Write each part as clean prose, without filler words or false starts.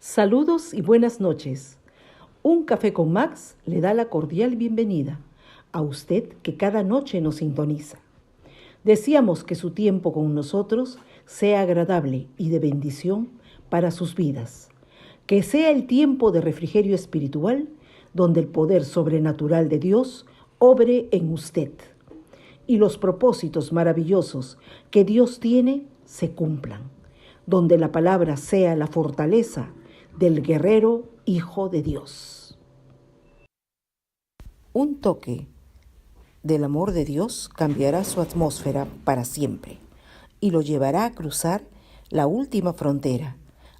Saludos y buenas noches. Un café con Max le da la cordial bienvenida a usted que cada noche nos sintoniza. Deseamos que su tiempo con nosotros sea agradable y de bendición para sus vidas. Que sea el tiempo de refrigerio espiritual donde el poder sobrenatural de Dios obre en usted y los propósitos maravillosos que Dios tiene se cumplan, donde la palabra sea la fortaleza del guerrero Hijo de Dios. Un toque del amor de Dios cambiará su atmósfera para siempre y lo llevará a cruzar la última frontera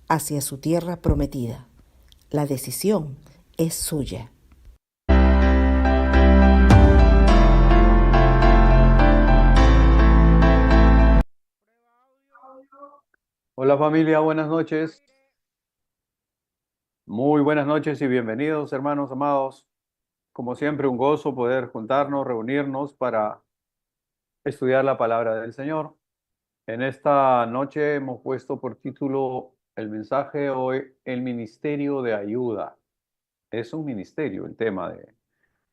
hacia su tierra prometida. La decisión es suya. Hola familia, buenas noches. Muy buenas noches y bienvenidos hermanos amados. Como siempre, un gozo poder juntarnos, reunirnos para estudiar la palabra del Señor. En esta noche hemos puesto por título el mensaje hoy, el ministerio de ayuda. Es un ministerio el tema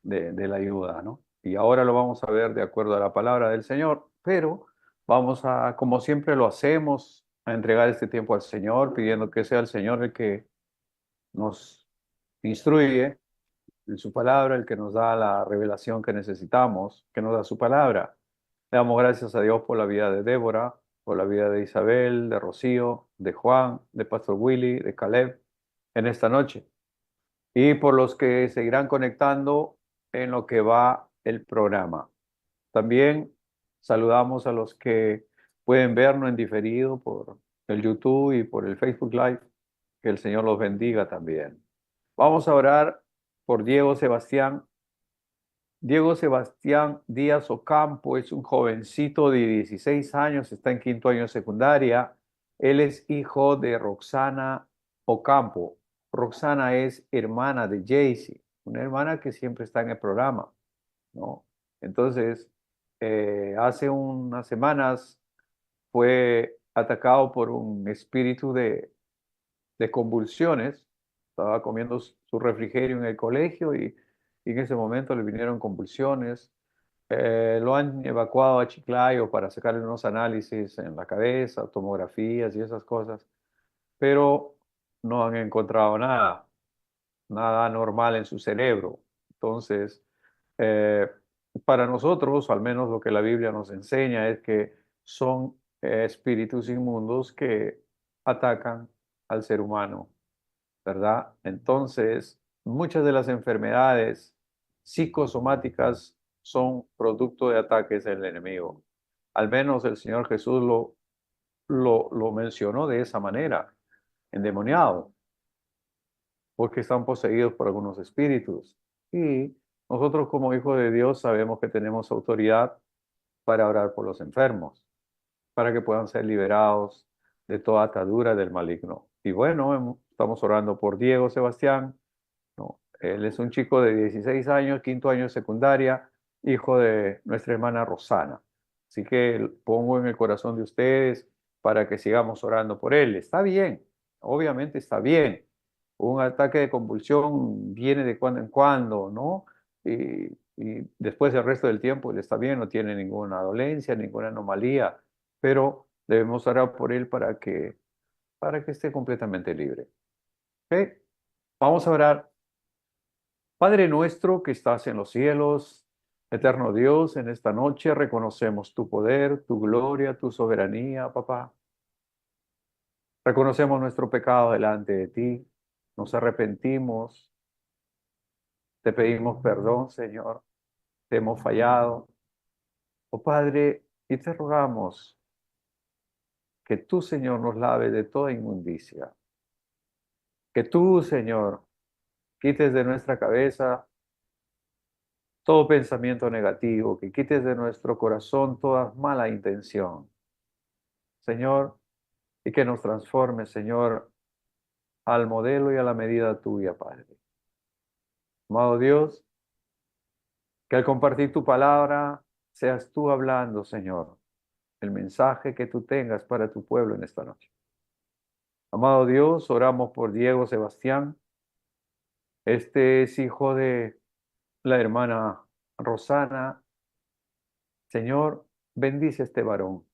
de la ayuda, ¿no? Y ahora lo vamos a ver de acuerdo a la palabra del Señor, pero vamos a, como siempre lo hacemos, a entregar este tiempo al Señor, pidiendo que sea el Señor el que nos instruye en su palabra, el que nos da la revelación que necesitamos, que nos da su palabra. Le damos gracias a Dios por la vida de Débora, por la vida de Isabel, de Rocío, de Juan, de Pastor Willy, de Caleb, en esta noche. Y por los que seguirán conectando en lo que va el programa. También saludamos a los que pueden vernos en diferido por el YouTube y por el Facebook Live. Que el Señor los bendiga también. Vamos a orar por Diego Sebastián. Diego Sebastián Díaz Ocampo es un jovencito de 16 años, está en quinto año de secundaria. Él es hijo de Roxana Ocampo. Roxana es hermana de Jaycee, una hermana que siempre está en el programa, ¿no? Entonces, hace unas semanas fue atacado por un espíritu de convulsiones. Estaba comiendo su refrigerio en el colegio y en ese momento le vinieron convulsiones. Lo han evacuado a Chiclayo para sacarle unos análisis en la cabeza, tomografías y esas cosas, pero no han encontrado nada, nada normal en su cerebro. Entonces, eh, para nosotros, al menos lo que la Biblia nos enseña es que son espíritus inmundos que atacan al ser humano, ¿verdad? Entonces, muchas de las enfermedades psicosomáticas son producto de ataques del enemigo. Al menos el Señor Jesús lo mencionó de esa manera, endemoniado, porque están poseídos por algunos espíritus. Y nosotros como hijos de Dios sabemos que tenemos autoridad para orar por los enfermos, para que puedan ser liberados de toda atadura del maligno. Y bueno, estamos orando por Diego Sebastián, ¿no? Él es un chico de 16 años, quinto año de secundaria, hijo de nuestra hermana Rosana. Así que pongo en el corazón de ustedes para que sigamos orando por él. Está bien, obviamente está bien. Un ataque de convulsión viene de cuando en cuando, ¿no? Y después el resto del tiempo él está bien, no tiene ninguna dolencia, ninguna anomalía, pero debemos orar por él para que esté completamente libre. ¿Ok? Vamos a orar. Padre nuestro que estás en los cielos, eterno Dios, en esta noche reconocemos tu poder, tu gloria, tu soberanía, papá. Reconocemos nuestro pecado delante de ti, nos arrepentimos, te pedimos perdón, Señor, te hemos fallado. Oh Padre, y te rogamos que tú, Señor, nos laves de toda inmundicia, que tú, Señor, quites de nuestra cabeza todo pensamiento negativo, que quites de nuestro corazón toda mala intención, Señor, y que nos transforme, Señor, al modelo y a la medida tuya, Padre. Amado Dios, que al compartir tu palabra seas tú hablando, Señor, el mensaje que tú tengas para tu pueblo en esta noche. Amado Dios, oramos por Diego Sebastián. Este es hijo de la hermana Rosana. Señor, bendice a este varón.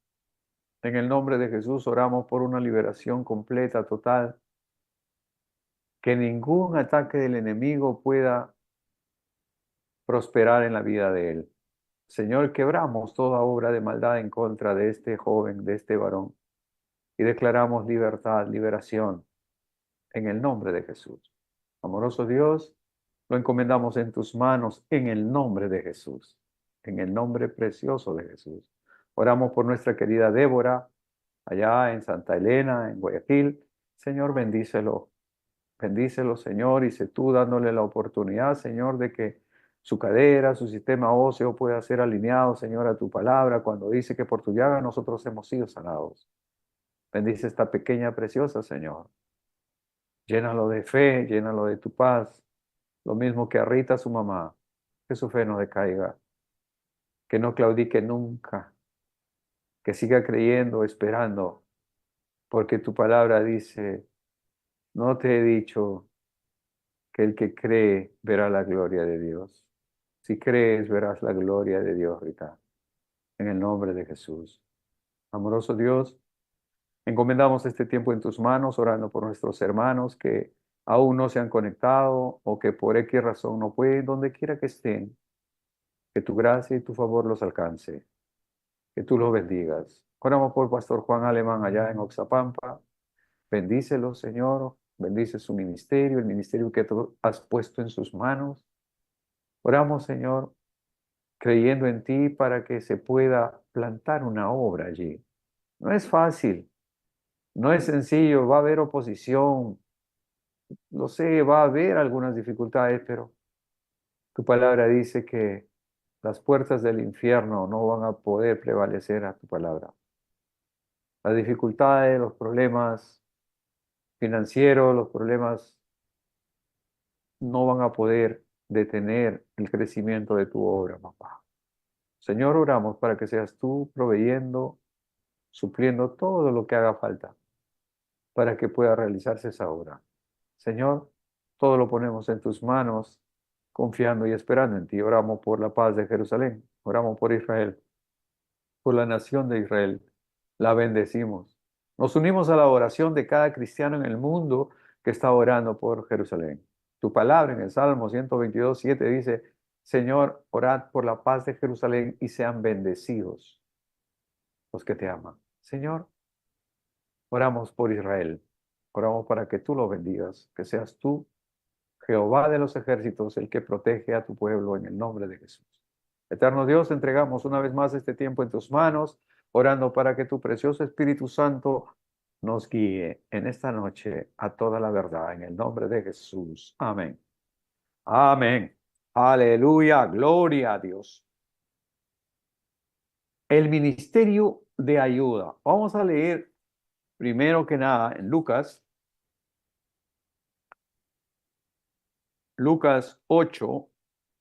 En el nombre de Jesús oramos por una liberación completa, total, que ningún ataque del enemigo pueda prosperar en la vida de él. Señor, quebramos toda obra de maldad en contra de este joven, de este varón, y declaramos libertad, liberación, en el nombre de Jesús. Amoroso Dios, lo encomendamos en tus manos, en el nombre de Jesús, en el nombre precioso de Jesús. Oramos por nuestra querida Débora, allá en Santa Elena, en Guayaquil. Señor, bendícelo. Bendícelo, Señor, y sé tú dándole la oportunidad, Señor, de que su cadera, su sistema óseo pueda ser alineado, Señor, a tu palabra, cuando dice que por tu llaga nosotros hemos sido sanados. Bendice esta pequeña preciosa, Señor. Llénalo de fe, llénalo de tu paz, lo mismo que a Rita, su mamá, que su fe no decaiga, que no claudique nunca, que siga creyendo, esperando, porque tu palabra dice, no te he dicho que el que cree verá la gloria de Dios. Si crees, verás la gloria de Dios, Rita, en el nombre de Jesús. Amoroso Dios, encomendamos este tiempo en tus manos, orando por nuestros hermanos que aún no se han conectado o que por X razón no pueden, donde quiera que estén, que tu gracia y tu favor los alcance, que tú los bendigas. Oramos por Pastor Juan Alemán allá en Oxapampa. Bendícelo, Señor, bendice su ministerio, el ministerio que tú has puesto en sus manos. Oramos, Señor, creyendo en ti para que se pueda plantar una obra allí. No es fácil, no es sencillo, va a haber oposición, lo sé, va a haber algunas dificultades, pero tu palabra dice que las puertas del infierno no van a poder prevalecer a tu palabra. Las dificultades, los problemas financieros, los problemas no van a poder detener el crecimiento de tu obra, papá. Señor, oramos para que seas tú proveyendo, supliendo todo lo que haga falta para que pueda realizarse esa obra. Señor, todo lo ponemos en tus manos, confiando y esperando en ti. Oramos por la paz de Jerusalén, oramos por Israel, por la nación de Israel. La bendecimos. Nos unimos a la oración de cada cristiano en el mundo que está orando por Jerusalén. Tu palabra en el Salmo 122:7 dice, Señor, orad por la paz de Jerusalén y sean bendecidos los que te aman. Señor, oramos por Israel. Oramos para que tú lo bendigas, que seas tú, Jehová de los ejércitos, el que protege a tu pueblo en el nombre de Jesús. Eterno Dios, entregamos una vez más este tiempo en tus manos, orando para que tu precioso Espíritu Santo nos guíe en esta noche a toda la verdad, en el nombre de Jesús. Amén. Amén. Aleluya. Gloria a Dios. El ministerio de ayuda. Vamos a leer primero que nada en Lucas 8,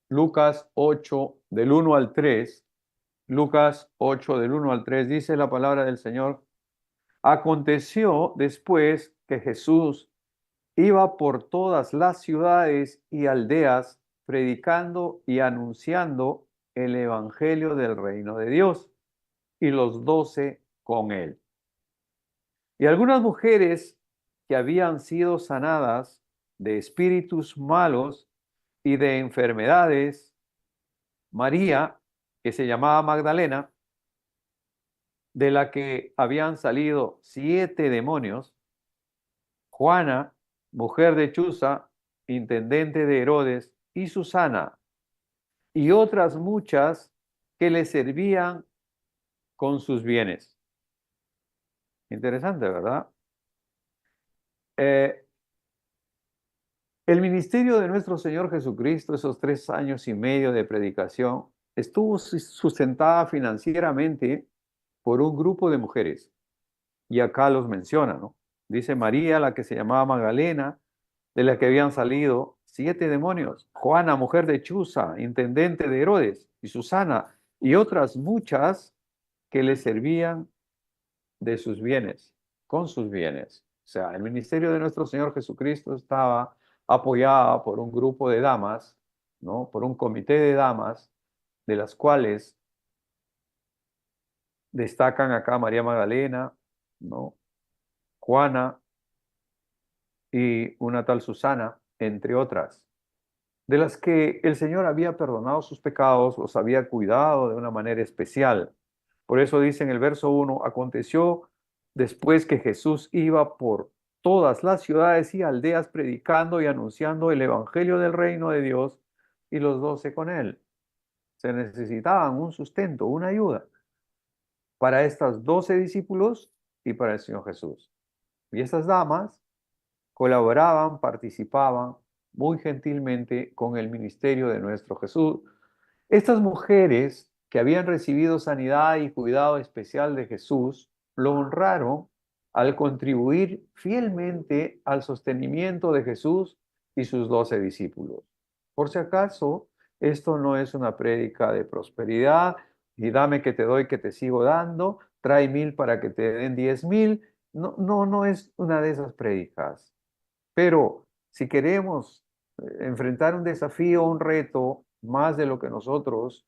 Lucas 8 del 1 al 3, Lucas 8 del 1 al 3 dice la palabra del Señor. Aconteció después que Jesús iba por todas las ciudades y aldeas predicando y anunciando el evangelio del reino de Dios, y los 12 con él. Y algunas mujeres que habían sido sanadas de espíritus malos y de enfermedades, María, que se llamaba Magdalena, de la que habían salido 7 demonios, Juana, mujer de Chuza, intendente de Herodes, y Susana, y otras muchas que le servían con sus bienes. Interesante, ¿verdad? El ministerio de nuestro Señor Jesucristo, esos 3 años y medio de predicación, estuvo sustentada financieramente por un grupo de mujeres. Y acá los menciona, ¿no? Dice María, la que se llamaba Magdalena, de la que habían salido 7 demonios. Juana, mujer de Chuza, intendente de Herodes, y Susana, y otras muchas que le servían de sus bienes, con sus bienes. O sea, el ministerio de nuestro Señor Jesucristo estaba apoyada por un grupo de damas, ¿no? Por un comité de damas, de las cuales destacan acá María Magdalena, ¿no? Juana y una tal Susana, entre otras, de las que el Señor había perdonado sus pecados, los había cuidado de una manera especial. Por eso dice en el verso 1, aconteció después que Jesús iba por todas las ciudades y aldeas predicando y anunciando el evangelio del reino de Dios, y los 12 con él. Se necesitaban un sustento, una ayuda para estas 12 discípulos y para el Señor Jesús. Y estas damas colaboraban, participaban muy gentilmente con el ministerio de nuestro Jesús. Estas mujeres que habían recibido sanidad y cuidado especial de Jesús, lo honraron al contribuir fielmente al sostenimiento de Jesús y sus 12 discípulos. Por si acaso, esto no es una prédica de prosperidad y dame que te doy que te sigo dando, trae 1000 para que te den 10,000. No, no, no es una de esas prédicas. Pero si queremos enfrentar un desafío, un reto, más de lo que nosotros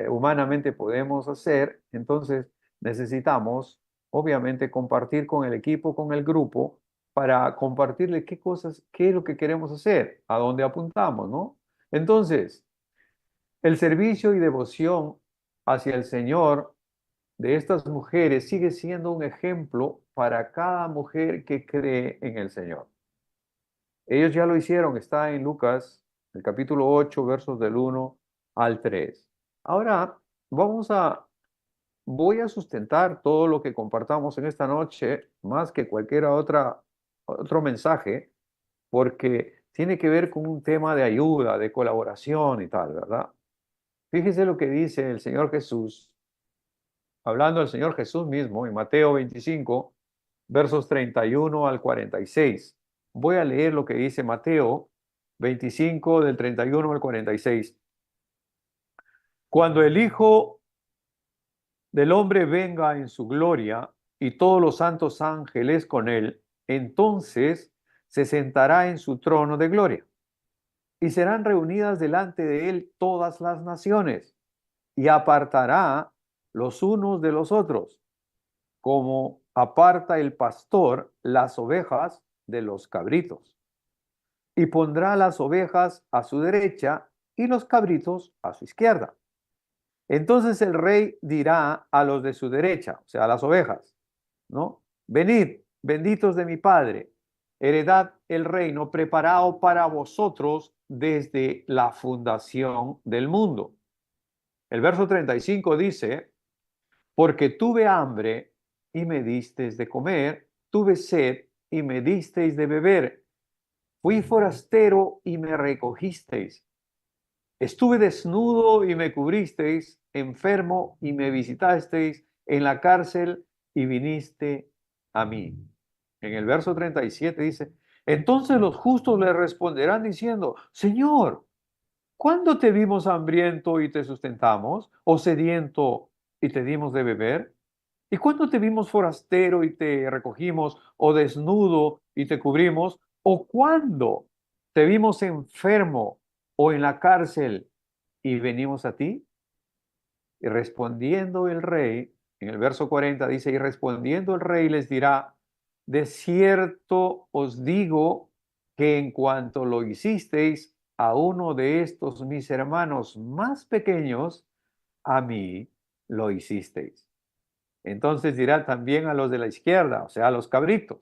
humanamente podemos hacer, entonces necesitamos, obviamente, compartir con el equipo, con el grupo, para compartirle qué cosas, qué es lo que queremos hacer, a dónde apuntamos, ¿no? Entonces, el servicio y devoción hacia el Señor de estas mujeres sigue siendo un ejemplo para cada mujer que cree en el Señor. Ellos ya lo hicieron, está en Lucas, el capítulo 8, versos del 1 al 3. Ahora voy a sustentar todo lo que compartamos en esta noche, más que cualquier otro mensaje, porque tiene que ver con un tema de ayuda, de colaboración y tal, ¿verdad? Fíjese lo que dice el Señor Jesús, hablando del Señor Jesús mismo en Mateo 25, versos 31 al 46. Voy a leer lo que dice Mateo 25 del 31 al 46. Cuando el Hijo del Hombre venga en su gloria y todos los santos ángeles con él, entonces se sentará en su trono de gloria y serán reunidas delante de él todas las naciones y apartará los unos de los otros, como aparta el pastor las ovejas de los cabritos. Y pondrá las ovejas a su derecha y los cabritos a su izquierda. Entonces el rey dirá a los de su derecha, o sea, a las ovejas, ¿no? Venid, benditos de mi Padre, heredad el reino preparado para vosotros desde la fundación del mundo. El verso 35 dice, porque tuve hambre y me disteis de comer, tuve sed y me disteis de beber, fui forastero y me recogisteis, estuve desnudo y me cubristeis, enfermo y me visitasteis, en la cárcel y viniste a mí. En el verso 37 dice, entonces los justos le responderán diciendo, Señor, ¿cuándo te vimos hambriento y te sustentamos? ¿O sediento y te dimos de beber? ¿Y cuándo te vimos forastero y te recogimos? ¿O desnudo y te cubrimos? ¿O cuándo te vimos enfermo o en la cárcel y venimos a ti? Y respondiendo el rey, en el verso 40 dice, y respondiendo el rey les dirá, de cierto os digo que en cuanto lo hicisteis a uno de estos mis hermanos más pequeños, a mí lo hicisteis. Entonces dirá también a los de la izquierda, o sea, a los cabritos.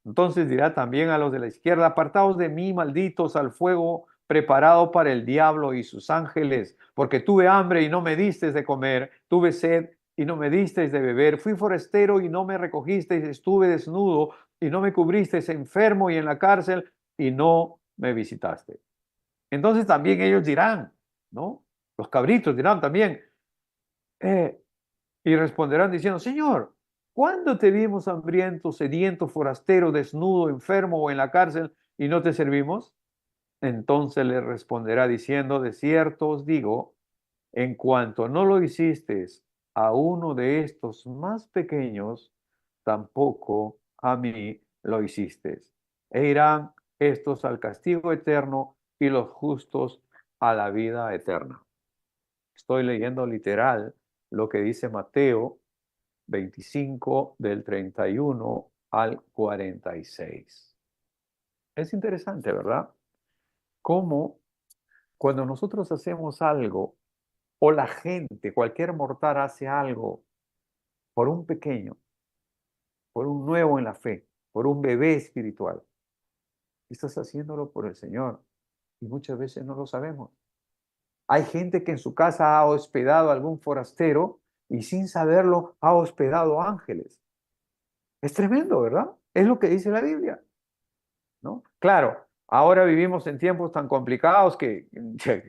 Entonces dirá también a los de la izquierda, apartaos de mí, malditos, al fuego preparado para el diablo y sus ángeles, porque tuve hambre y no me disteis de comer, tuve sed y no me disteis de beber, fui forastero y no me recogisteis, estuve desnudo y no me cubristeis, enfermo y en la cárcel y no me visitaste. Entonces también ellos dirán, ¿no? Los cabritos dirán también, eh, y responderán diciendo, Señor, ¿cuándo te vimos hambriento, sediento, forastero, desnudo, enfermo o en la cárcel y no te servimos? Entonces le responderá diciendo, de cierto os digo, en cuanto no lo hiciste a uno de estos más pequeños, tampoco a mí lo hiciste. E irán estos al castigo eterno y los justos a la vida eterna. Estoy leyendo literal lo que dice Mateo 25 del 31 al 46. Es interesante, ¿verdad? Cómo cuando nosotros hacemos algo o la gente, cualquier mortal hace algo por un pequeño, por un nuevo en la fe, por un bebé espiritual, estás haciéndolo por el Señor y muchas veces no lo sabemos. Hay gente que en su casa ha hospedado a algún forastero y sin saberlo ha hospedado ángeles. Es tremendo, ¿verdad? Es lo que dice la Biblia, ¿no? Claro, ahora vivimos en tiempos tan complicados que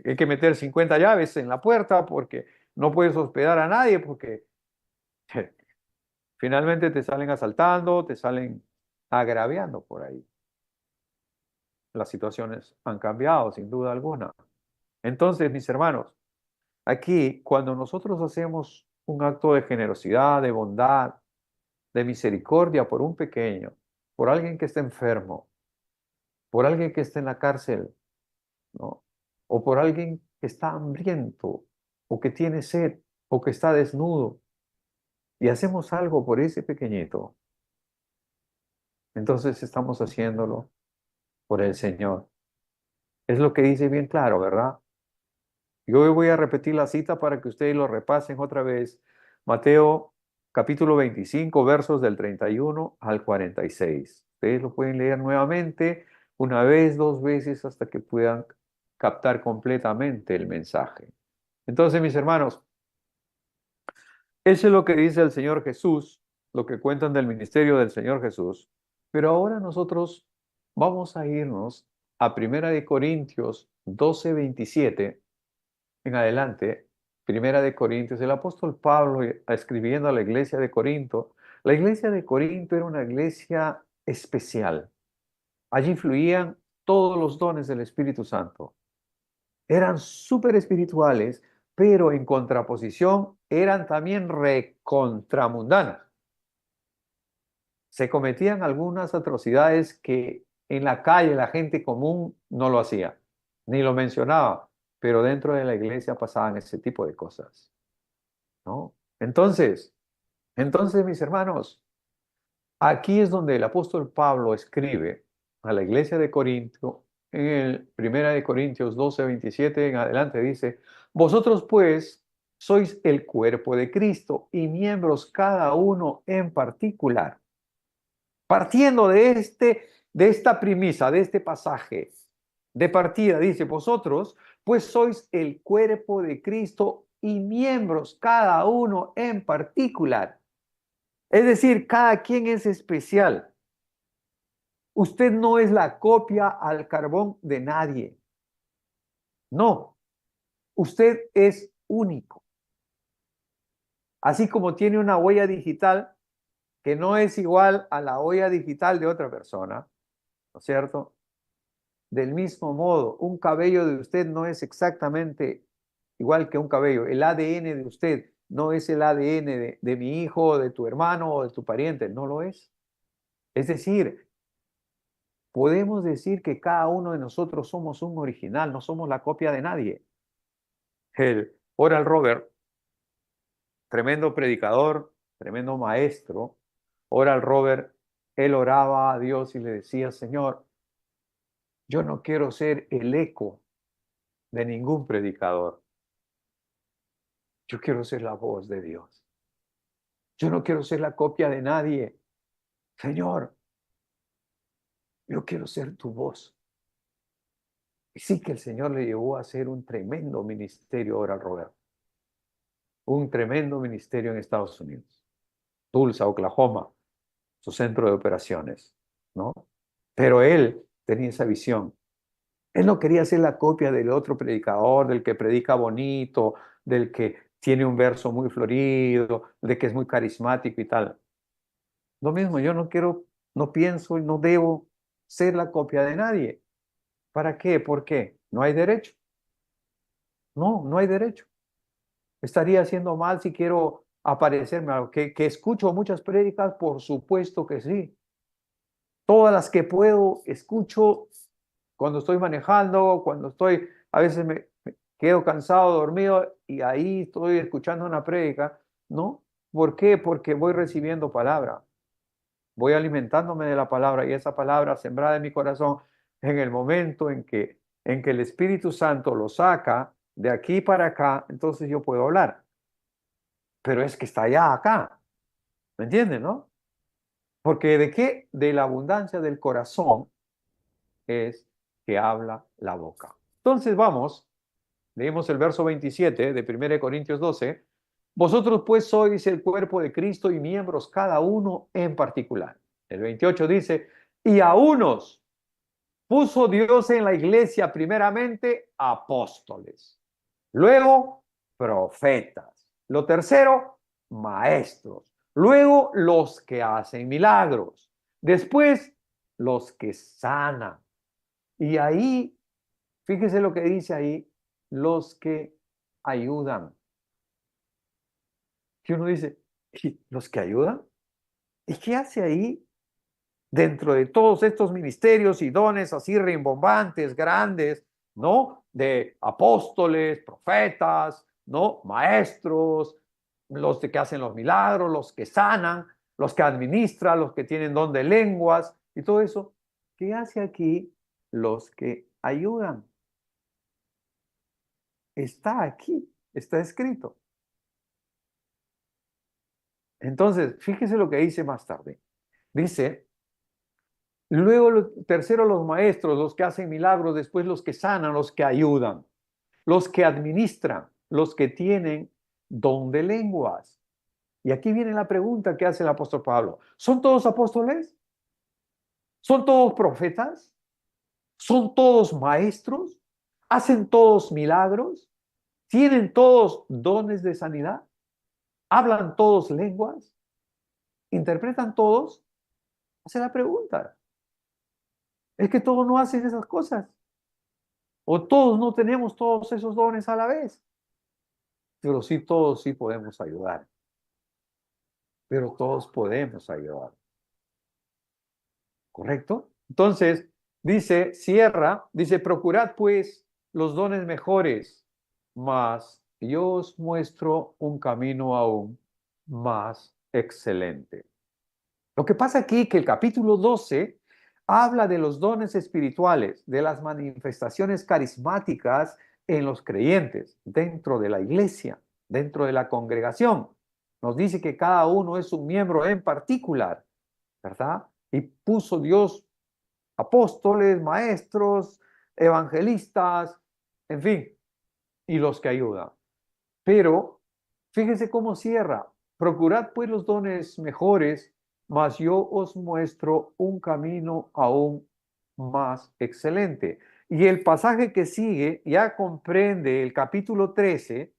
hay que meter 50 llaves en la puerta porque no puedes hospedar a nadie porque finalmente te salen asaltando, te salen agraviando por ahí. Las situaciones han cambiado, sin duda alguna. Entonces, mis hermanos, aquí cuando nosotros hacemos un acto de generosidad, de bondad, de misericordia por un pequeño, por alguien que está enfermo, por alguien que está en la cárcel, ¿no? O por alguien que está hambriento, o que tiene sed, o que está desnudo, y hacemos algo por ese pequeñito, entonces estamos haciéndolo por el Señor. Es lo que dice bien claro, ¿verdad? Yo hoy voy a repetir la cita para que ustedes lo repasen otra vez. Mateo capítulo 25, versos del 31 al 46. Ustedes lo pueden leer nuevamente, una vez, dos veces, hasta que puedan captar completamente el mensaje. Entonces, mis hermanos, eso es lo que dice el Señor Jesús, lo que cuentan del ministerio del Señor Jesús. Pero ahora nosotros vamos a irnos a Primera de Corintios 12, 27 en adelante. Primera de Corintios, el apóstol Pablo escribiendo a la iglesia de Corinto. La iglesia de Corinto era una iglesia especial. Allí fluían todos los dones del Espíritu Santo. Eran súper espirituales, pero en contraposición eran también recontramundanas. Se cometían algunas atrocidades que en la calle la gente común no lo hacía, ni lo mencionaba, pero dentro de la iglesia pasaban ese tipo de cosas, ¿no? Entonces, mis hermanos, aquí es donde el apóstol Pablo escribe a la iglesia de Corinto, en el 1 de Corintios 12, 27 en adelante, dice: vosotros pues sois el cuerpo de Cristo y miembros cada uno en particular. Partiendo de esta premisa, de este pasaje de partida, dice: vosotros pues sois el cuerpo de Cristo y miembros cada uno en particular. Es decir, cada quien es especial. Usted no es la copia al carbón de nadie. No, usted es único. Así como tiene una huella digital que no es igual a la huella digital de otra persona, ¿no es cierto? Del mismo modo, un cabello de usted no es exactamente igual que un cabello. El ADN de usted no es el ADN de mi hijo, de tu hermano o de tu pariente. No lo es. Es decir, podemos decir que cada uno de nosotros somos un original, no somos la copia de nadie. El Oral Robert, tremendo predicador, tremendo maestro, Oral Robert, él oraba a Dios y le decía: Señor, yo no quiero ser el eco de ningún predicador. Yo quiero ser la voz de Dios. Yo no quiero ser la copia de nadie. Señor, yo quiero ser tu voz. Y sí que el Señor le llevó a hacer un tremendo ministerio ahora, Robert. Un tremendo ministerio en Estados Unidos. Tulsa, Oklahoma, su centro de operaciones, ¿no? Pero él tenía esa visión. Él no quería ser la copia del otro predicador, del que predica bonito, del que tiene un verso muy florido, de que es muy carismático y tal. Lo mismo, yo no quiero, no pienso y no debo ser la copia de nadie. ¿Para qué? ¿Por qué? No hay derecho. No, no hay derecho. Estaría haciendo mal si quiero aparecerme. Que escucho muchas prédicas, por supuesto que sí. Todas las que puedo, escucho cuando estoy manejando, cuando estoy, a veces me quedo cansado, dormido, y ahí estoy escuchando una prédica, ¿no? ¿Por qué? Porque voy recibiendo palabra, voy alimentándome de la palabra y esa palabra sembrada en mi corazón en el momento en que el Espíritu Santo lo saca de aquí para acá, entonces yo puedo hablar. Pero es que está allá acá, ¿me entienden, no? Porque ¿de qué? De la abundancia del corazón es que habla la boca. Entonces vamos, leemos el verso 27 de 1 Corintios 12. Vosotros pues sois el cuerpo de Cristo y miembros cada uno en particular. El 28 dice, y a unos puso Dios en la iglesia primeramente apóstoles, luego profetas, lo tercero maestros, luego los que hacen milagros, después los que sanan. Y ahí, fíjese lo que dice ahí, los que ayudan. Que uno dice, ¿y los que ayudan? ¿Y qué hace ahí dentro de todos estos ministerios y dones así rimbombantes, grandes, ¿no? De apóstoles, profetas, ¿no? Maestros, los que hacen los milagros, los que sanan, los que administran, los que tienen don de lenguas y todo eso. ¿Qué hace aquí los que ayudan? Está aquí, está escrito. Entonces, fíjese lo que dice más tarde. Dice, luego, tercero, los maestros, los que hacen milagros, después los que sanan, los que ayudan, los que administran, los que tienen don de lenguas. Y aquí viene la pregunta que hace el apóstol Pablo. ¿Son todos apóstoles? ¿Son todos profetas? ¿Son todos maestros? ¿Hacen todos milagros? ¿Tienen todos dones de sanidad? ¿Hablan todos lenguas? ¿Interpretan todos? Hace la pregunta. Es que todos no hacen esas cosas. O todos no tenemos todos esos dones a la vez. Pero sí, todos sí podemos ayudar. Pero todos podemos ayudar. ¿Correcto? Entonces, dice, cierra, dice, procurad pues los dones mejores, mas yo os muestro un camino aún más excelente. Lo que pasa aquí es que el capítulo 12 habla de los dones espirituales, de las manifestaciones carismáticas en los creyentes, dentro de la iglesia, dentro de la congregación. Nos dice que cada uno es un miembro en particular, ¿verdad? Y puso Dios apóstoles, maestros, evangelistas, en fin, y los que ayudan. Pero fíjense cómo cierra. Procurad pues los dones mejores, mas yo os muestro un camino aún más excelente. Y el pasaje que sigue ya comprende el capítulo 13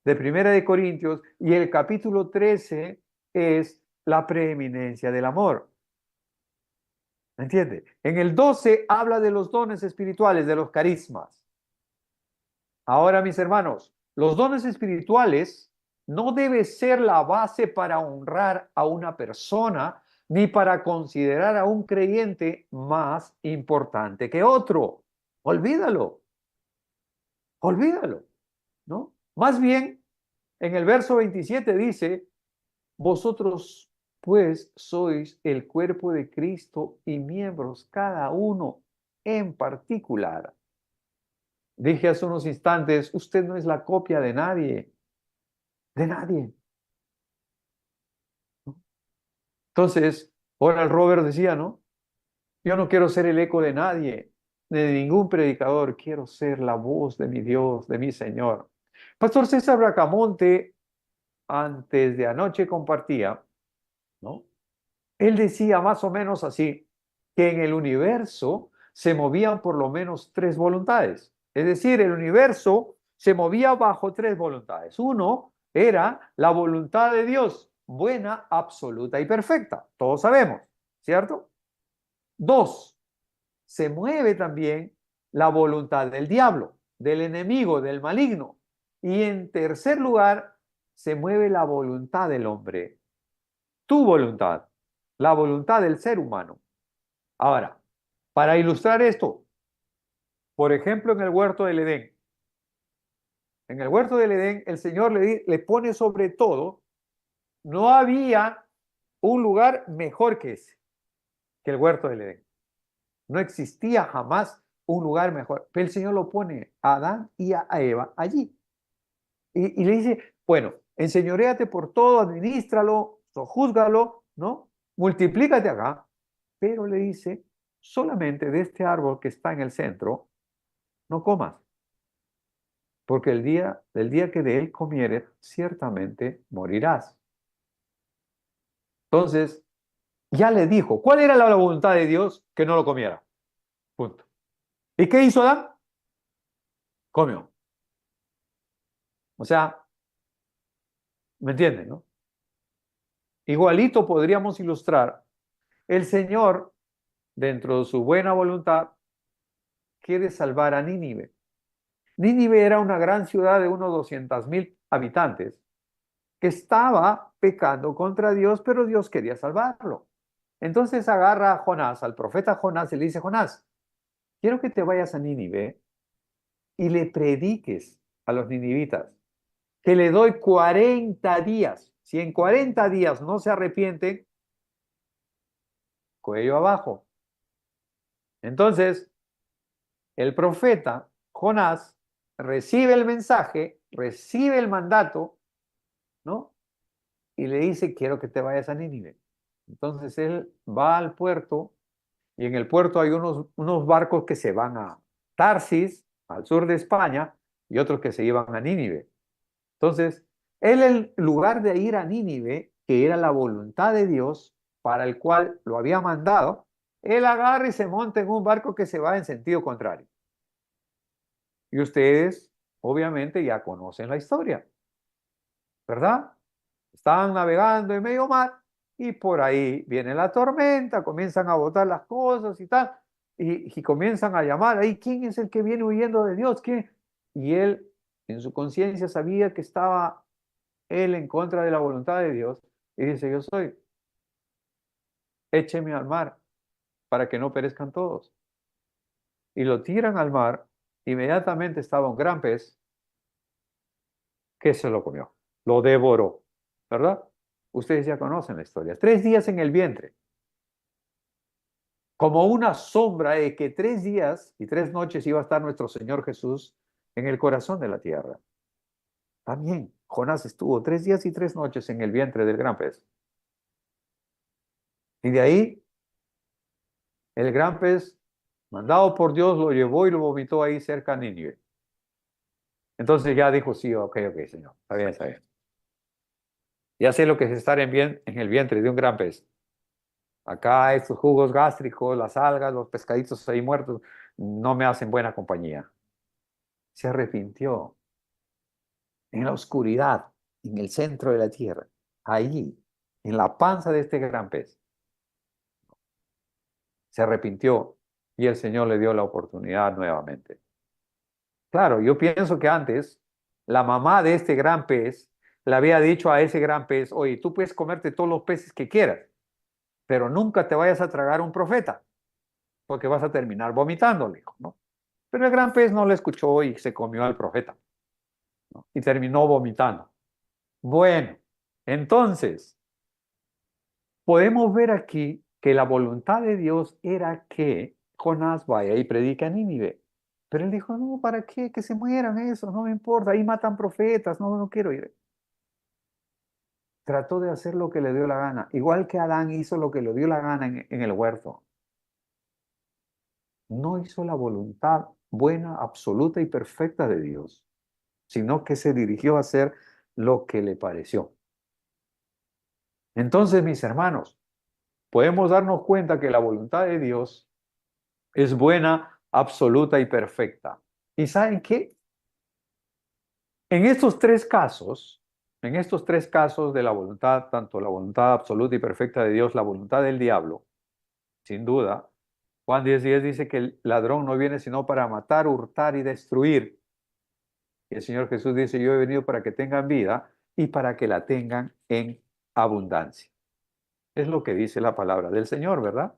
de Primera de Corintios, y el capítulo 13 es la preeminencia del amor. ¿Me entiende? En el 12 habla de los dones espirituales, de los carismas. Ahora, mis hermanos, los dones espirituales no debe ser la base para honrar a una persona ni para considerar a un creyente más importante que otro. Olvídalo, olvídalo, ¿no? Más bien, en el verso 27 dice, vosotros pues sois el cuerpo de Cristo y miembros cada uno en particular. Dije hace unos instantes, usted no es la copia de nadie, de nadie. Entonces, ahora el Robert decía, ¿no? Yo no quiero ser el eco de nadie, de ningún predicador, quiero ser la voz de mi Dios, de mi Señor. Pastor César Bracamonte, antes de anoche compartía, ¿no? Él decía más o menos así, que en el universo se movían por lo menos tres voluntades. Es decir, el universo se movía bajo tres voluntades. Uno era la voluntad de Dios, buena, absoluta y perfecta. Todos sabemos, ¿cierto? Dos, se mueve también la voluntad del diablo, del enemigo, del maligno. Y en tercer lugar, se mueve la voluntad del hombre, tu voluntad, la voluntad del ser humano. Ahora, para ilustrar esto, por ejemplo, en el huerto del Edén. En el huerto del Edén, el Señor le pone sobre todo, no había un lugar mejor que ese, que el huerto del Edén. No existía jamás un lugar mejor. Pero el Señor lo pone a Adán y a Eva allí. Y le dice, bueno, enseñoréate por todo, administralo, sojúzgalo, ¿no? Multiplícate acá. Pero le dice, solamente de este árbol que está en el centro, no comas, porque del día que de él comieres, ciertamente morirás. Entonces, ya le dijo, ¿cuál era la voluntad de Dios? Que no lo comiera. Punto. ¿Y qué hizo Adán? Comió. O sea, ¿me entienden, no? Igualito podríamos ilustrar, el Señor, dentro de su buena voluntad, quiere salvar a Nínive. Nínive era una gran ciudad de unos 200,000 habitantes que estaba pecando contra Dios, pero Dios quería salvarlo. Entonces agarra a Jonás, al profeta Jonás, y le dice, Jonás, quiero que te vayas a Nínive y le prediques a los ninivitas que le doy 40 días. Si en 40 días no se arrepienten, cuello abajo. Entonces, el profeta Jonás recibe el mensaje, recibe el mandato, ¿no? Y le dice, quiero que te vayas a Nínive. Entonces él va al puerto y en el puerto hay unos barcos que se van a Tarsis, al sur de España, y otros que se iban a Nínive. Entonces, él en lugar de ir a Nínive, que era la voluntad de Dios para el cual lo había mandado, él agarra y se monta en un barco que se va en sentido contrario. Y ustedes, obviamente, ya conocen la historia, ¿verdad? Estaban navegando en medio mar y por ahí viene la tormenta, comienzan a botar las cosas y tal, y comienzan a llamar ahí, ¿quién es el que viene huyendo de Dios? ¿Quién? Y él, en su conciencia, sabía que estaba él en contra de la voluntad de Dios y dice, yo soy, écheme al mar para que no perezcan todos. Y lo tiran al mar, inmediatamente estaba un gran pez que se lo comió, lo devoró, ¿verdad? Ustedes ya conocen la historia. 3 días en el vientre, como una sombra de que 3 días y 3 noches iba a estar nuestro Señor Jesús en el corazón de la tierra. También Jonás estuvo 3 días y 3 noches en el vientre del gran pez. Y de ahí el gran pez, mandado por Dios, lo llevó y lo vomitó ahí cerca de Nínive. Entonces ya dijo, sí, ok, Señor, está bien, está bien. Ya sé lo que es estar en el vientre de un gran pez. Acá estos jugos gástricos, las algas, los pescaditos ahí muertos, no me hacen buena compañía. Se arrepintió en la oscuridad, en el centro de la tierra, ahí, en la panza de este gran pez. Se arrepintió y el Señor le dio la oportunidad nuevamente. Claro, yo pienso que antes la mamá de este gran pez le había dicho a ese gran pez, oye, tú puedes comerte todos los peces que quieras, pero nunca te vayas a tragar un profeta, porque vas a terminar vomitando, le dijo, ¿no? Pero el gran pez no le escuchó y se comió al profeta, ¿no? Y terminó vomitando. Bueno, entonces, podemos ver aquí que la voluntad de Dios era que Jonás vaya y predique a Nínive. Pero él dijo, no, ¿para qué? Que se mueran esos, no me importa, ahí matan profetas, no, no quiero ir. Trató de hacer lo que le dio la gana, igual que Adán hizo lo que le dio la gana en el huerto. No hizo la voluntad buena, absoluta y perfecta de Dios, sino que se dirigió a hacer lo que le pareció. Entonces, mis hermanos, podemos darnos cuenta que la voluntad de Dios es buena, absoluta y perfecta. ¿Y saben qué? En estos tres casos de la voluntad, tanto la voluntad absoluta y perfecta de Dios, la voluntad del diablo, sin duda, Juan 10:10 dice que el ladrón no viene sino para matar, hurtar y destruir. Y el Señor Jesús dice, yo he venido para que tengan vida y para que la tengan en abundancia. Es lo que dice la palabra del Señor, ¿verdad?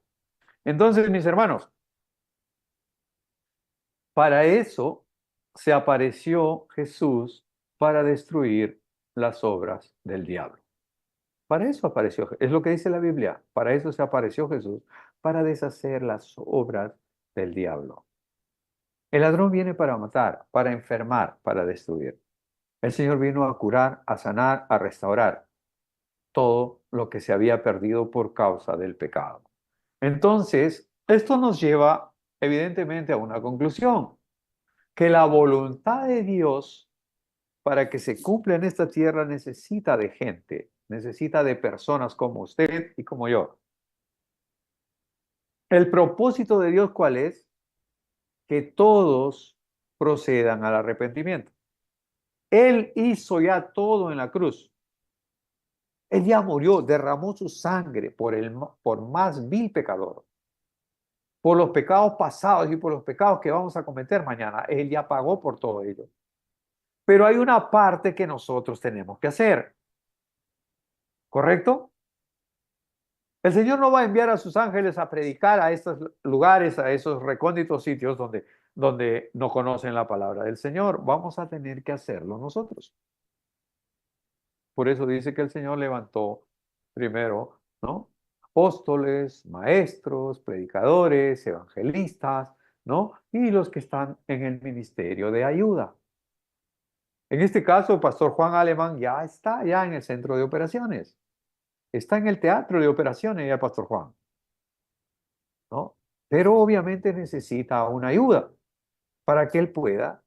Entonces, mis hermanos, para eso se apareció Jesús para destruir las obras del diablo. Para eso apareció, es lo que dice la Biblia, para eso se apareció Jesús, para deshacer las obras del diablo. El ladrón viene para matar, para enfermar, para destruir. El Señor vino a curar, a sanar, a restaurar todo lo que se había perdido por causa del pecado. Entonces, esto nos lleva evidentemente a una conclusión, que la voluntad de Dios para que se cumpla en esta tierra necesita de gente, necesita de personas como usted y como yo. El propósito de Dios, ¿cuál es? Que todos procedan al arrepentimiento. Él hizo ya todo en la cruz. Él ya murió, derramó su sangre por más vil pecador, por los pecados pasados y por los pecados que vamos a cometer mañana. Él ya pagó por todo ello. Pero hay una parte que nosotros tenemos que hacer, ¿correcto? El Señor no va a enviar a sus ángeles a predicar a estos lugares, a esos recónditos sitios donde no conocen la palabra del Señor. Vamos a tener que hacerlo nosotros. Por eso dice que el Señor levantó primero, ¿no? Apóstoles, maestros, predicadores, evangelistas, ¿no? Y los que están en el ministerio de ayuda. En este caso, el pastor Juan Alemán ya está ya en el centro de operaciones. Está en el teatro de operaciones ya el pastor Juan, ¿no? Pero obviamente necesita una ayuda para que él pueda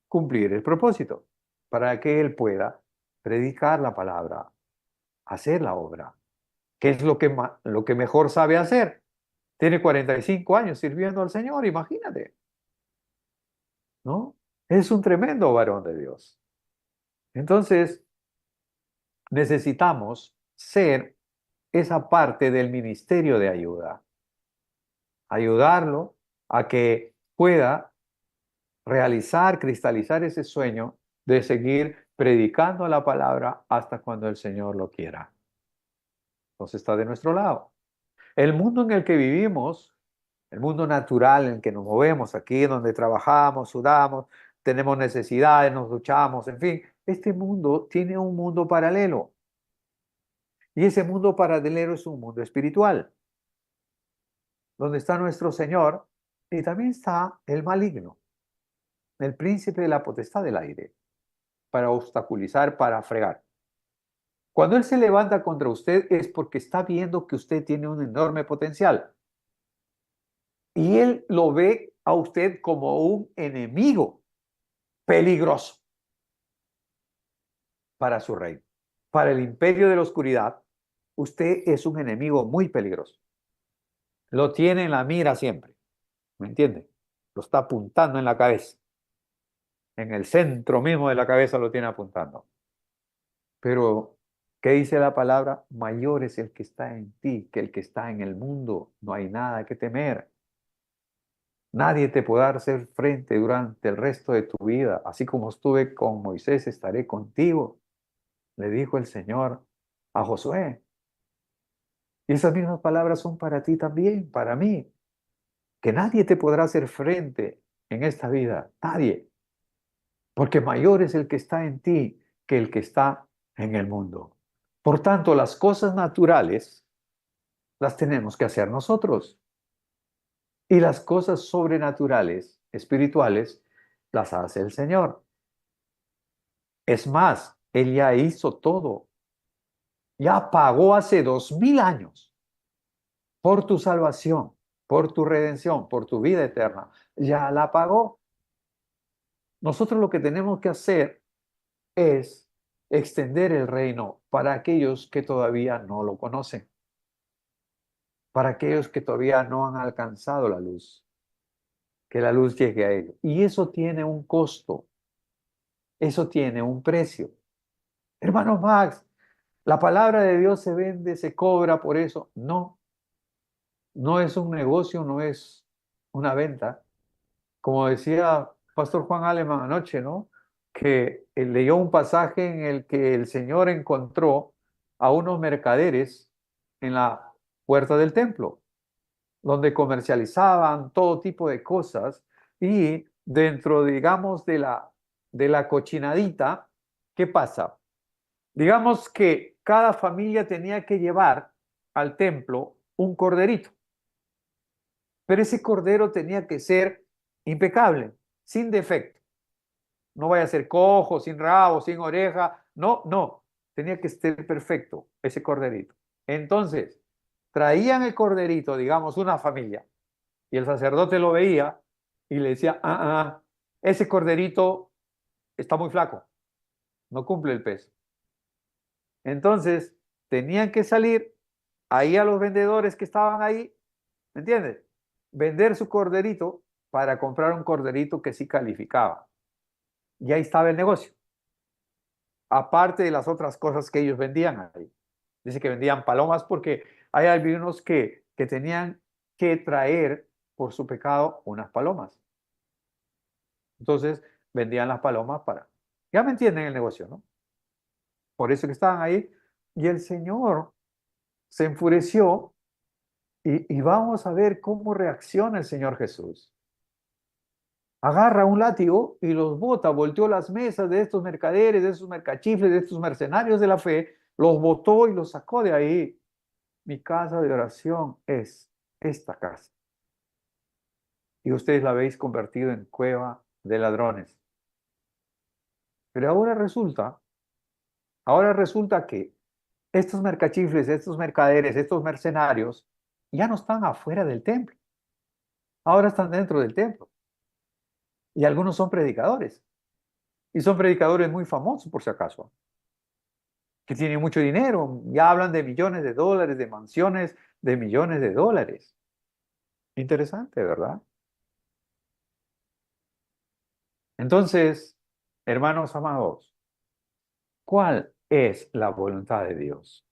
cumplir el propósito, para que él pueda predicar la palabra, hacer la obra, que es lo que mejor sabe hacer. Tiene 45 años sirviendo al Señor, imagínate, ¿no? Es un tremendo varón de Dios. Entonces, necesitamos ser esa parte del ministerio de ayuda, ayudarlo a que pueda realizar, cristalizar ese sueño de seguir predicando la palabra hasta cuando el Señor lo quiera. Entonces está de nuestro lado. El mundo en el que vivimos, el mundo natural en el que nos movemos, aquí donde trabajamos, sudamos, tenemos necesidades, nos duchamos, en fin, este mundo tiene un mundo paralelo. Y ese mundo paralelo es un mundo espiritual, donde está nuestro Señor y también está el maligno, el príncipe de la potestad del aire, para obstaculizar, para fregar. Cuando él se levanta contra usted es porque está viendo que usted tiene un enorme potencial. Y él lo ve a usted como un enemigo peligroso para su reino. Para el imperio de la oscuridad, usted es un enemigo muy peligroso. Lo tiene en la mira siempre, ¿me entiende? Lo está apuntando en la cabeza. En el centro mismo de la cabeza lo tiene apuntando. Pero, ¿qué dice la palabra? Mayor es el que está en ti que el que está en el mundo. No hay nada que temer. Nadie te podrá hacer frente durante el resto de tu vida. Así como estuve con Moisés, estaré contigo, le dijo el Señor a Josué. Y esas mismas palabras son para ti también, para mí. Que nadie te podrá hacer frente en esta vida. Nadie. Porque mayor es el que está en ti que el que está en el mundo. Por tanto, las cosas naturales las tenemos que hacer nosotros. Y las cosas sobrenaturales, espirituales, las hace el Señor. Es más, Él ya hizo todo. Ya pagó hace 2000 años por tu salvación, por tu redención, por tu vida eterna. Ya la pagó. Nosotros lo que tenemos que hacer es extender el reino para aquellos que todavía no lo conocen, para aquellos que todavía no han alcanzado la luz, que la luz llegue a ellos. Y eso tiene un costo, eso tiene un precio. Hermano Max, la palabra de Dios se vende, se cobra por eso. No, no es un negocio, no es una venta. Como decía Pastor Juan Alemán anoche, ¿no? Que él leyó un pasaje en el que el Señor encontró a unos mercaderes en la puerta del templo. donde comercializaban todo tipo de cosas y dentro, digamos, de la cochinadita, ¿qué pasa? Digamos que cada familia tenía que llevar al templo un corderito, pero ese cordero tenía que ser impecable, sin defecto. No vaya a ser cojo, sin rabo, sin oreja. No, no. Tenía que estar perfecto ese corderito. Entonces, traían el corderito, digamos, una familia, y el sacerdote lo veía y le decía, ese corderito está muy flaco, no cumple el peso. Entonces, tenían que salir ahí a los vendedores que estaban ahí, ¿me entiendes? Vender su corderito para comprar un corderito que sí calificaba. Y ahí estaba el negocio. Aparte de las otras cosas que ellos vendían ahí. Dice que vendían palomas porque hay algunos que tenían que traer por su pecado unas palomas. Entonces vendían las palomas para... Ya me entienden el negocio, ¿no? Por eso que estaban ahí. Y el Señor se enfureció y vamos a ver cómo reacciona el Señor Jesús. Agarra un látigo y los bota, volteó las mesas de estos mercaderes, de estos mercachifles, de estos mercenarios de la fe, los botó y los sacó de ahí. Mi casa de oración es esta casa. Y ustedes la habéis convertido en cueva de ladrones. Pero ahora resulta que estos mercachifles, estos mercaderes, estos mercenarios, ya no están afuera del templo. Ahora están dentro del templo. Y algunos son predicadores. Y son predicadores muy famosos, por si acaso, que tienen mucho dinero. Ya hablan de millones de dólares, de mansiones de millones de dólares. Interesante, ¿verdad? Entonces, hermanos amados, ¿cuál es la voluntad de Dios?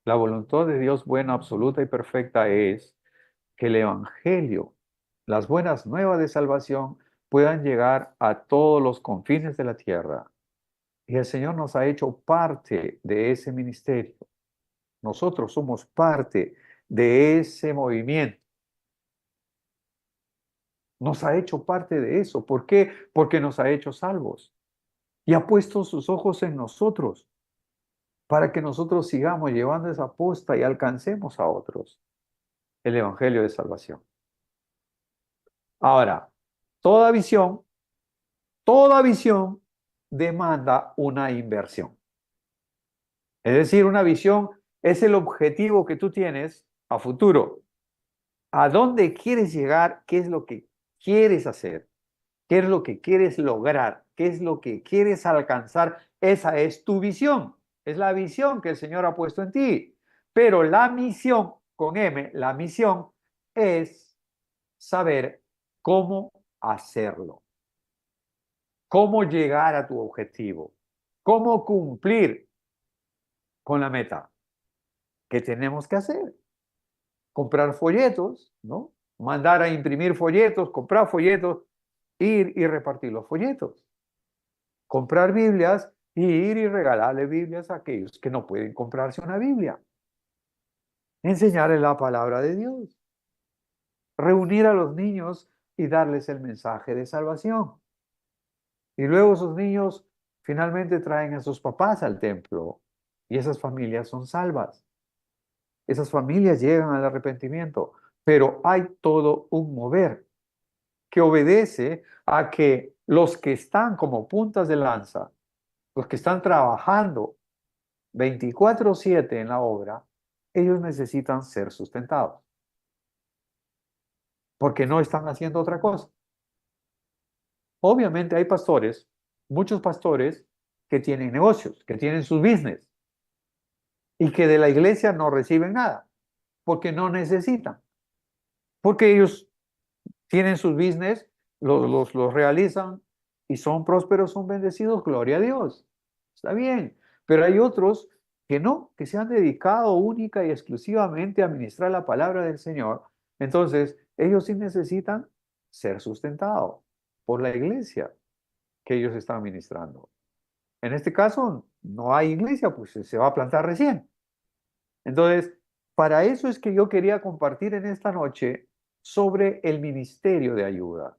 La voluntad de Dios buena, absoluta y perfecta es que el Evangelio, las buenas nuevas de salvación, puedan llegar a todos los confines de la tierra. Y el Señor nos ha hecho parte de ese ministerio. Nosotros somos parte de ese movimiento. Nos ha hecho parte de eso. ¿Por qué? Porque nos ha hecho salvos. Y ha puesto sus ojos en nosotros para que nosotros sigamos llevando esa posta y alcancemos a otros el Evangelio de salvación. Ahora, toda visión demanda una inversión. Es decir, una visión es el objetivo que tú tienes a futuro. ¿A dónde quieres llegar? ¿Qué es lo que quieres hacer? ¿Qué es lo que quieres lograr? ¿Qué es lo que quieres alcanzar? Esa es tu visión. Es la visión que el Señor ha puesto en ti. Pero la misión, con M, la misión es saber cómo hacerlo, cómo llegar a tu objetivo, cómo cumplir con la meta. ¿Qué tenemos que hacer? Comprar folletos, ¿no? Mandar a imprimir folletos, comprar folletos, ir y repartir los folletos. Comprar Biblias y ir y regalarle Biblias a aquellos que no pueden comprarse una Biblia. Enseñarles la palabra de Dios. Reunir a los niños y darles el mensaje de salvación. Y luego esos niños finalmente traen a sus papás al templo y esas familias son salvas. Esas familias llegan al arrepentimiento, pero hay todo un mover que obedece a que los que están como puntas de lanza, los que están trabajando 24/7 en la obra, ellos necesitan ser sustentados, porque no están haciendo otra cosa. Obviamente hay pastores, muchos pastores, que tienen negocios, que tienen sus business, y que de la iglesia no reciben nada, porque no necesitan, porque ellos tienen sus business, los realizan y son prósperos, son bendecidos, gloria a Dios. Está bien, pero hay otros que no, que se han dedicado única y exclusivamente a ministrar la palabra del Señor. Entonces, ellos sí necesitan ser sustentados por la iglesia que ellos están ministrando. En este caso, no hay iglesia, pues se va a plantar recién. Entonces, para eso es que yo quería compartir en esta noche sobre el ministerio de ayuda.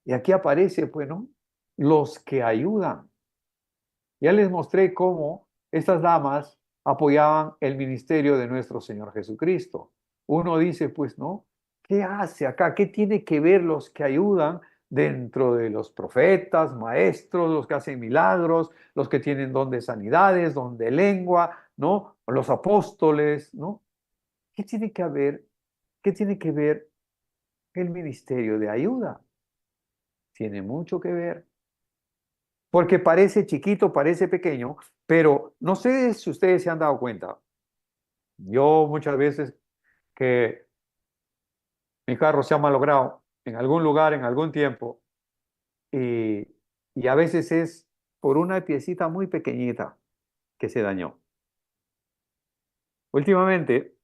Y aquí aparece, bueno, los que ayudan. Ya les mostré cómo estas damas apoyaban el ministerio de nuestro Señor Jesucristo. Uno dice, pues, ¿no? ¿Qué hace acá? ¿Qué tiene que ver los que ayudan dentro de los profetas, maestros, los que hacen milagros, los que tienen don de sanidades, don de lengua, ¿no? Los apóstoles, ¿no? ¿Qué tiene que haber? ¿Qué tiene que ver el ministerio de ayuda? Tiene mucho que ver. Porque parece chiquito, parece pequeño, pero no sé si ustedes se han dado cuenta. Yo muchas veces que mi carro se ha malogrado en algún lugar, en algún tiempo, y, y a veces es por una piecita muy pequeñita que se dañó. Últimamente,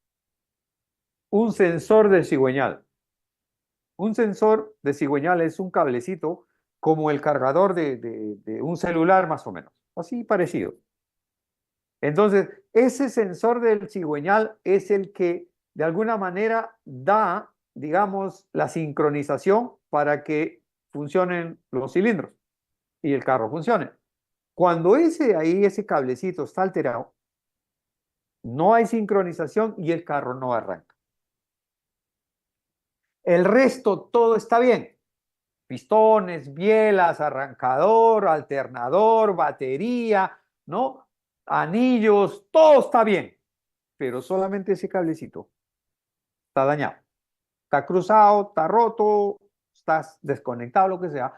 un sensor de cigüeñal. Un sensor de cigüeñal es un cablecito como el cargador de un celular más o menos, así parecido. Entonces, ese sensor del cigüeñal es el que de alguna manera da, digamos, la sincronización para que funcionen los cilindros y el carro funcione. Cuando ese cablecito está alterado, no hay sincronización y el carro no arranca. El resto todo está bien. Pistones, bielas, arrancador, alternador, batería, ¿no? Anillos, todo está bien, pero solamente ese cablecito está dañado, está cruzado, está roto, está desconectado, lo que sea.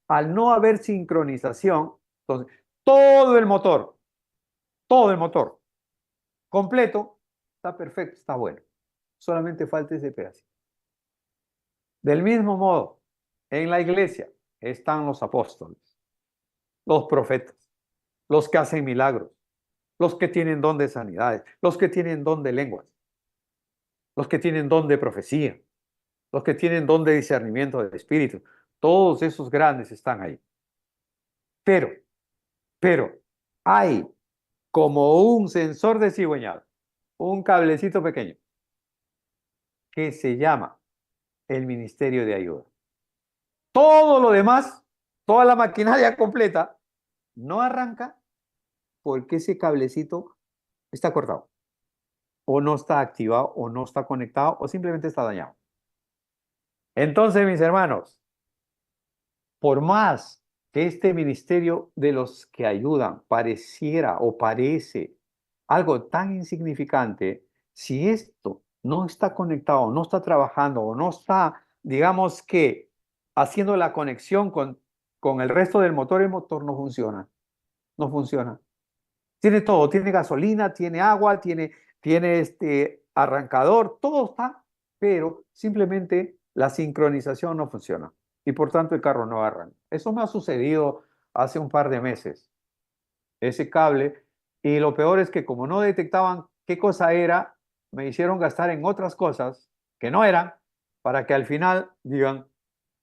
Al no haber sincronización, entonces todo el motor completo, está perfecto, está bueno. Solamente falta ese pedacito. Del mismo modo, en la iglesia están los apóstoles, los profetas, los que hacen milagros, los que tienen don de sanidades, los que tienen don de lenguas, los que tienen don de profecía, los que tienen don de discernimiento del espíritu. Todos esos grandes están ahí. Pero, pero, hay como un sensor de cigüeñal, un cablecito pequeño, que se llama el ministerio de ayuda. Todo lo demás, toda la maquinaria completa, no arranca porque ese cablecito está cortado, o no está activado, o no está conectado, o simplemente está dañado. Entonces, mis hermanos, por más que este ministerio de los que ayudan pareciera o parece algo tan insignificante, si esto no está conectado, no está trabajando o no está, digamos que, haciendo la conexión con el resto del motor, el motor no funciona. No funciona. Tiene todo, tiene gasolina, tiene agua, tiene este arrancador, todo está, pero simplemente la sincronización no funciona y por tanto el carro no arranca. Eso me ha sucedido hace un par de meses, ese cable, y lo peor es que como no detectaban qué cosa era, me hicieron gastar en otras cosas que no eran, para que al final digan,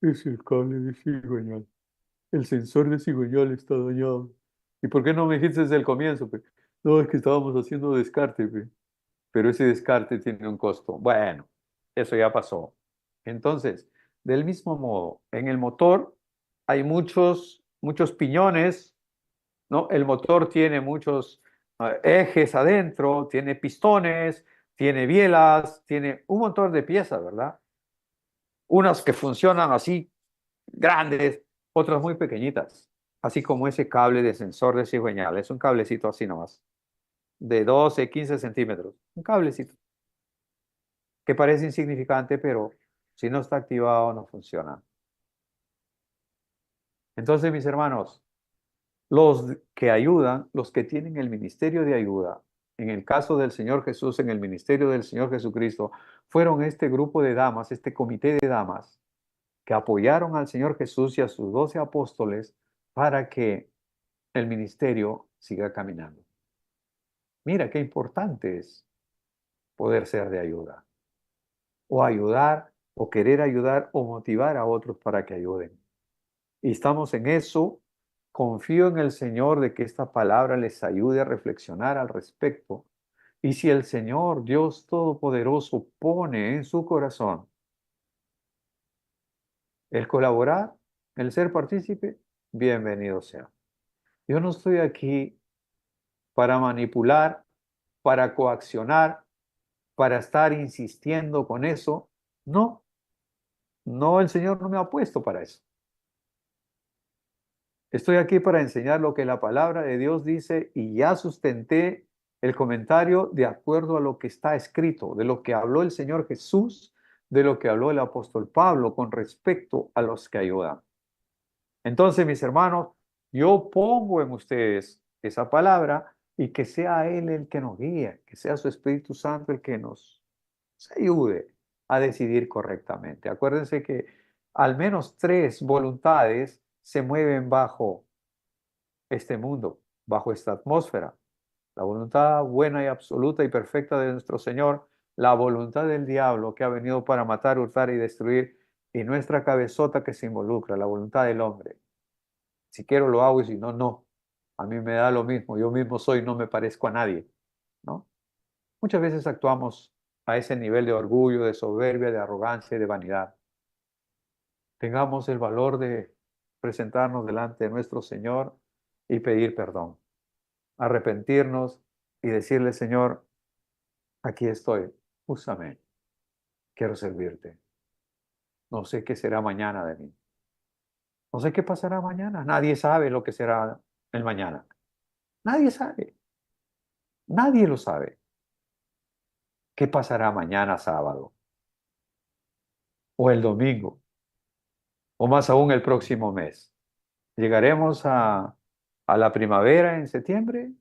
es el cable de cigüeñal, el sensor de cigüeñal está dañado. ¿Y por qué no me dijiste desde el comienzo, pe? No, es que estábamos haciendo descarte, pe. Pero ese descarte tiene un costo. Bueno, eso ya pasó. Entonces, del mismo modo, en el motor hay muchos piñones, ¿no? El motor tiene muchos ejes adentro, tiene pistones, tiene bielas, tiene un montón de piezas, ¿verdad? Unas que funcionan así, grandes, otras muy pequeñitas, así como ese cable de sensor de cigüeñal. Es un cablecito así nomás, de 12, 15 centímetros. Un cablecito que parece insignificante, pero si no está activado no funciona. Entonces, mis hermanos, los que ayudan, los que tienen el ministerio de ayuda, en el caso del Señor Jesús, en el ministerio del Señor Jesucristo, fueron este grupo de damas, este comité de damas, que apoyaron al Señor Jesús y a sus 12 apóstoles para que el ministerio siga caminando. Mira qué importante es poder ser de ayuda, o ayudar, o querer ayudar, o motivar a otros para que ayuden. Y estamos en eso. Confío en el Señor de que esta palabra les ayude a reflexionar al respecto Y si el Señor, Dios Todopoderoso, pone en su corazón el colaborar, el ser partícipe, bienvenido sea. Yo no estoy aquí para manipular, para coaccionar, para estar insistiendo con eso. No, no, el Señor no me ha puesto para eso. Estoy aquí para enseñar lo que la palabra de Dios dice y ya sustenté el comentario de acuerdo a lo que está escrito, de lo que habló el Señor Jesús, de lo que habló el apóstol Pablo con respecto a los que ayudan. Entonces, mis hermanos, yo pongo en ustedes esa palabra y que sea Él el que nos guíe, que sea su Espíritu Santo el que nos ayude a decidir correctamente. Acuérdense que al menos tres voluntades se mueven bajo este mundo, bajo esta atmósfera. La voluntad buena y absoluta y perfecta de nuestro Señor, la voluntad del diablo que ha venido para matar, hurtar y destruir, y nuestra cabezota que se involucra, la voluntad del hombre. Si quiero lo hago y si no, no. A mí me da lo mismo, yo mismo soy, no me parezco a nadie, ¿no? Muchas veces actuamos a ese nivel de orgullo, de soberbia, de arrogancia y de vanidad. Tengamos el valor de presentarnos delante de nuestro Señor y pedir perdón, arrepentirnos y decirle, Señor, aquí estoy, úsame, quiero servirte. No sé qué será mañana de mí. No sé qué pasará mañana. Nadie sabe lo que será el mañana. Nadie sabe. Nadie lo sabe. ¿Qué pasará mañana sábado? O el domingo, o más aún el próximo mes. ¿Llegaremos a la primavera en septiembre?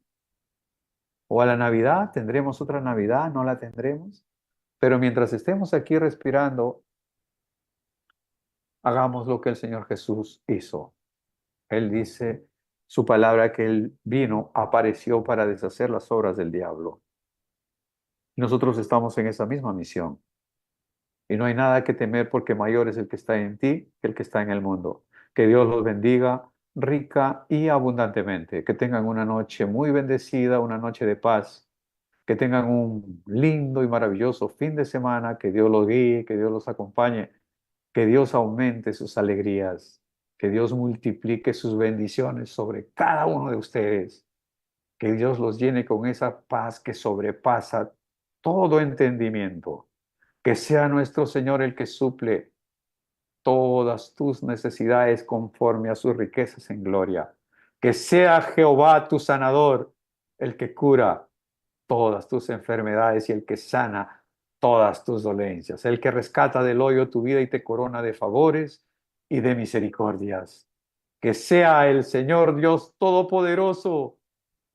¿O a la Navidad? ¿Tendremos otra Navidad? ¿No la tendremos? Pero mientras estemos aquí respirando, hagamos lo que el Señor Jesús hizo. Él dice su palabra que Él vino, apareció para deshacer las obras del diablo. Nosotros estamos en esa misma misión. Y no hay nada que temer porque mayor es el que está en ti que el que está en el mundo. Que Dios los bendiga rica y abundantemente. Que tengan una noche muy bendecida, una noche de paz. Que tengan un lindo y maravilloso fin de semana. Que Dios los guíe, que Dios los acompañe. Que Dios aumente sus alegrías. Que Dios multiplique sus bendiciones sobre cada uno de ustedes. Que Dios los llene con esa paz que sobrepasa todo entendimiento. Que sea nuestro Señor el que suple todas tus necesidades conforme a sus riquezas en gloria. Que sea Jehová tu sanador el que cura todas tus enfermedades y el que sana todas tus dolencias, el que rescata del hoyo tu vida y te corona de favores y de misericordias. Que sea el Señor Dios Todopoderoso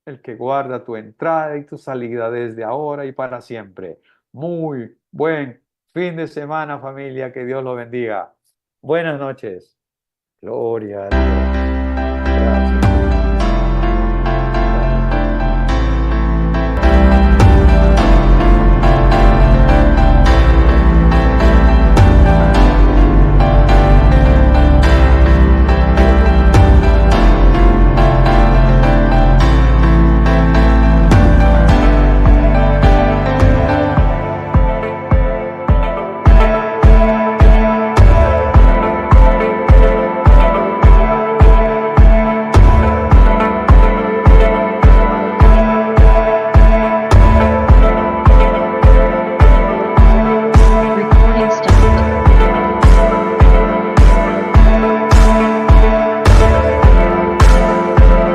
el que guarda tu entrada y tu salida desde ahora y para siempre. Muy buen fin de semana, familia. Que Dios lo bendiga. Buenas noches. Gloria a Dios.